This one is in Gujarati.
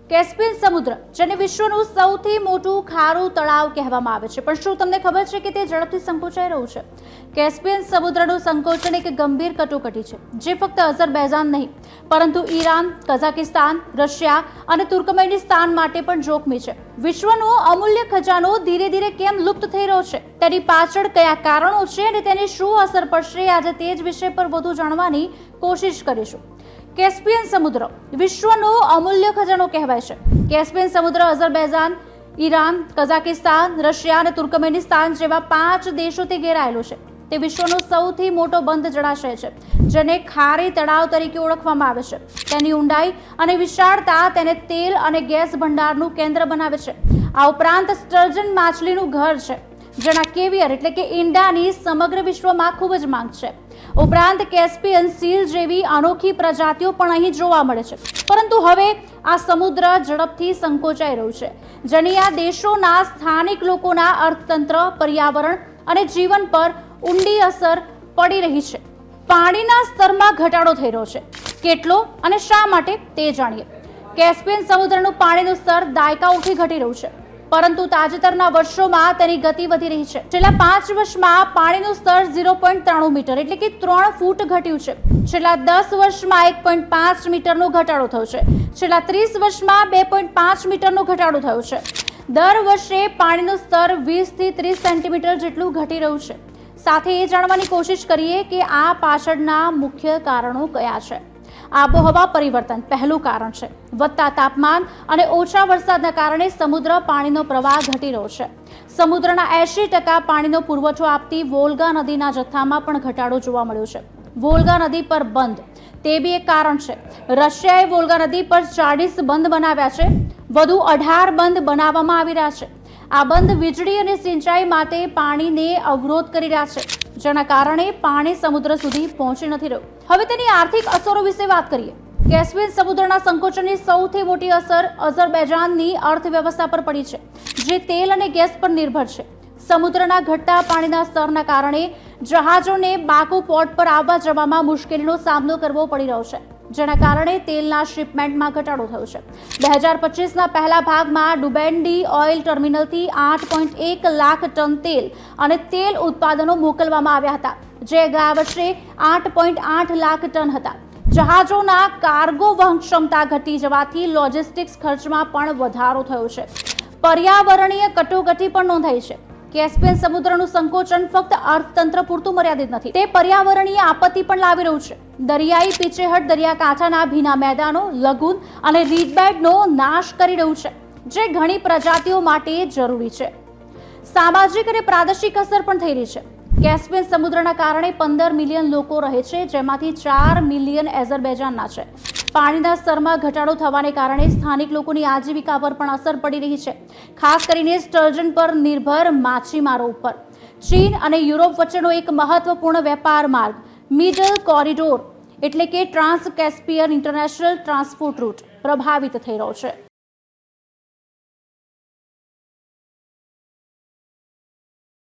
કેસ્પિયન સમુદ્ર, જેને વિશ્વનું સૌથી મોટું ખારું તળાવ કહેવામાં આવે છે, પણ શું તમને ખબર છે કે તે ઝડપથી સંકોચાઈ રહ્યું છે? કેસ્પિયન સમુદ્રનું સંકોચન એક ગંભીર કટોકટી છે, જે ફક્ત અઝરબૈજાન નહીં, પરંતુ ઈરાન, કઝાકિસ્તાન, રશિયા અને તુર્કમેનિસ્તાન માટે પણ જોખમી છે. વિશ્વનો અમૂલ્ય ખજાનો ધીરે ધીરે કેમ લુપ્ત થઈ રહ્યો છે, તેની પાછળ કયા કારણો છે અને તેની શું અસર પડશે, આજે તે જ વિષય પર વધુ જાણવાની કોશિશ કરીશું. કેસ્પિયન સમુદ્ર વિશ્વનો અમૂલ્ય ખજાનો કહેવાય છે. કેસ્પિયન સમુદ્ર અઝરબૈજાન, ઈરાન, કઝાકિસ્તાન, રશિયા અને તુર્કમેનિસ્તાન જેવા 5 દેશોથી ઘેરાયેલો છે. તે વિશ્વનો સૌથી મોટો બંધ જળાશય છે, જેને ખારી તળાવ તરીકે ઓળખવામાં આવે છે. તેની ઊંડાઈ અને વિશાળતા તેને તેલ અને ગેસ ભંડારનું કેન્દ્ર બનાવે છે. આ ઉપરાંત સ્ટર્જન માછલીનું ઘર છે, જેના કેવિયર એટલે કે ઈંડાની સમગ્ર વિશ્વમાં ખૂબ જ માંગ છે. ઉપરાંત કેસ્પિયન સીલ જેવી અનોખી પ્રજાતિઓ પણ અહીં જોવા મળે છે. પરંતુ હવે આ સમુદ્ર ઝડપથી સંકોચાઈ રહ્યું છે, જેની આ દેશોના સ્થાનિક લોકોના અર્થતંત્ર, પર્યાવરણ અને જીવન પર ઊંડી અસર પડી રહી છે. પાણીના સ્તરમાં ઘટાડો થઈ રહ્યો છે. કેટલો અને શા માટે તે જાણીએ. કેસ્પિયન સમુદ્રનું પાણીનું સ્તર દાયકાઓથી ઘટી રહ્યું છે, પરંતુ તાજેતરના વર્ષોમાં તેની ગતિ વધી રહી છે. છેલ્લા 5 વર્ષમાં પાણીનું સ્તર 0.93 મીટર એટલે કે 3 ફૂટ ઘટ્યું છે. છેલ્લા 10 વર્ષમાં 1.5 મીટરનો ઘટાડો થયો છે. છેલ્લા 30 વર્ષમાં 2.5 મીટરનો ઘટાડો થયો છે. દર વર્ષે પાણીનું સ્તર 20 થી 30 સેન્ટીમીટર જેટલું ઘટી રહ્યું છે. સાથે એ જાણવાની કોશિશ કરીએ કે આ પાછળના મુખ્ય કારણો કયા છે. આબોહવા પરિવર્તન પહેલું કારણ છે. વધતા તાપમાન અને ઓછા વરસાદના કારણે સમુદ્ર પાણીનો પ્રવાહ ઘટી રહ્યો છે. સમુદ્રના 80% પાણીનો પુરવઠો આપતી વોલ્ગા નદીના જથ્થામાં પણ ઘટાડો જોવા મળ્યો છે. વોલ્ગા નદી પર બંધ, તે બી એક કારણ છે. રશિયાએ વોલ્ગા નદી પર 40 બંધ બનાવ્યા છે. વધુ 18 બંધ બનાવવામાં આવી રહ્યા છે. આ બંધ વીજળી અને સિંચાઈ માટે પાણીને અવરોધ કરી રહ્યા છે, જેના કારણે પાણી સમુદ્ર સુધી પહોંચી નથી રહ્યું. હવે તેની આર્થિક અસરો વિશે વાત કરીએ. કેસ્પિયન સમુદ્રના સંકોચનની સૌથી મોટી અસર અઝરબૈજાનની અર્થવ્યવસ્થા પર પડી છે, જે તેલ અને ગેસ પર નિર્ભર છે. સમુદ્રના ઘટતા પાણીના સ્તરના કારણે જહાજોને બાકુ પોર્ટ પર આવવા જવામાં મુશ્કેલીનો સામનો કરવો પડી રહ્યો છે, જેના કારણે તેલના શિપમેન્ટમાં ઘટાડો થયો છે. 2025ના પહેલા ભાગમાં ડુબેન્ડી ઓઇલ ટર્મિનલથી 8.1 લાખ ટન તેલ અને તેલ ઉત્પાદનો મોકલવામાં આવ્યા હતા, જે ગયા વર્ષે 8.8 લાખ ટન હતા. જહાજોના કાર્ગો વહન ક્ષમતા ઘટી જવાથી લોજિસ્ટિક્સ ખર્ચમાં પણ વધારો થયો છે. પર્યાવરણીય કટોકટી પણ નોંધાઈ છે. કેસ્પિયન સમુદ્રનું સંકોચન ફક્ત અર્થતંત્ર પૂરતું મર્યાદિત નથી, તે પર્યાવરણીય આપત્તિ પણ લાવી રહ્યું છે. દરિયાઈ પીછેહટ દરિયાકાંઠાના ભીના મેદાનો, લગૂન અને રીડબેડનો નાશ કરી રહ્યું છે, જે ઘણી પ્રજાતિઓ માટે જરૂરી છે. સામાજિક અને પ્રાદેશિક અસર પણ થઈ રહી છે. કેસ્પિયન સમુદ્રના કારણે 15 મિલિયન લોકો રહે છે, જેમાંથી 4 મિલિયન અઝરબૈજાનના છે. પાણીના સ્તરમાં ઘટાડો થવાને કારણે સ્થાનિક લોકોની આજીવિકા પર પણ અસર પડી રહી છે, ખાસ કરીને સ્ટર્જન પર નિર્ભર માછીમારો ઉપર. ચીન અને યુરોપ વચ્ચેનો એક મહત્વપૂર્ણ વેપાર માર્ગ મિડલ કોરિડોર એટલે કે trans Caspian international transport route પ્રભાવિત થઈ રહ્યો છે.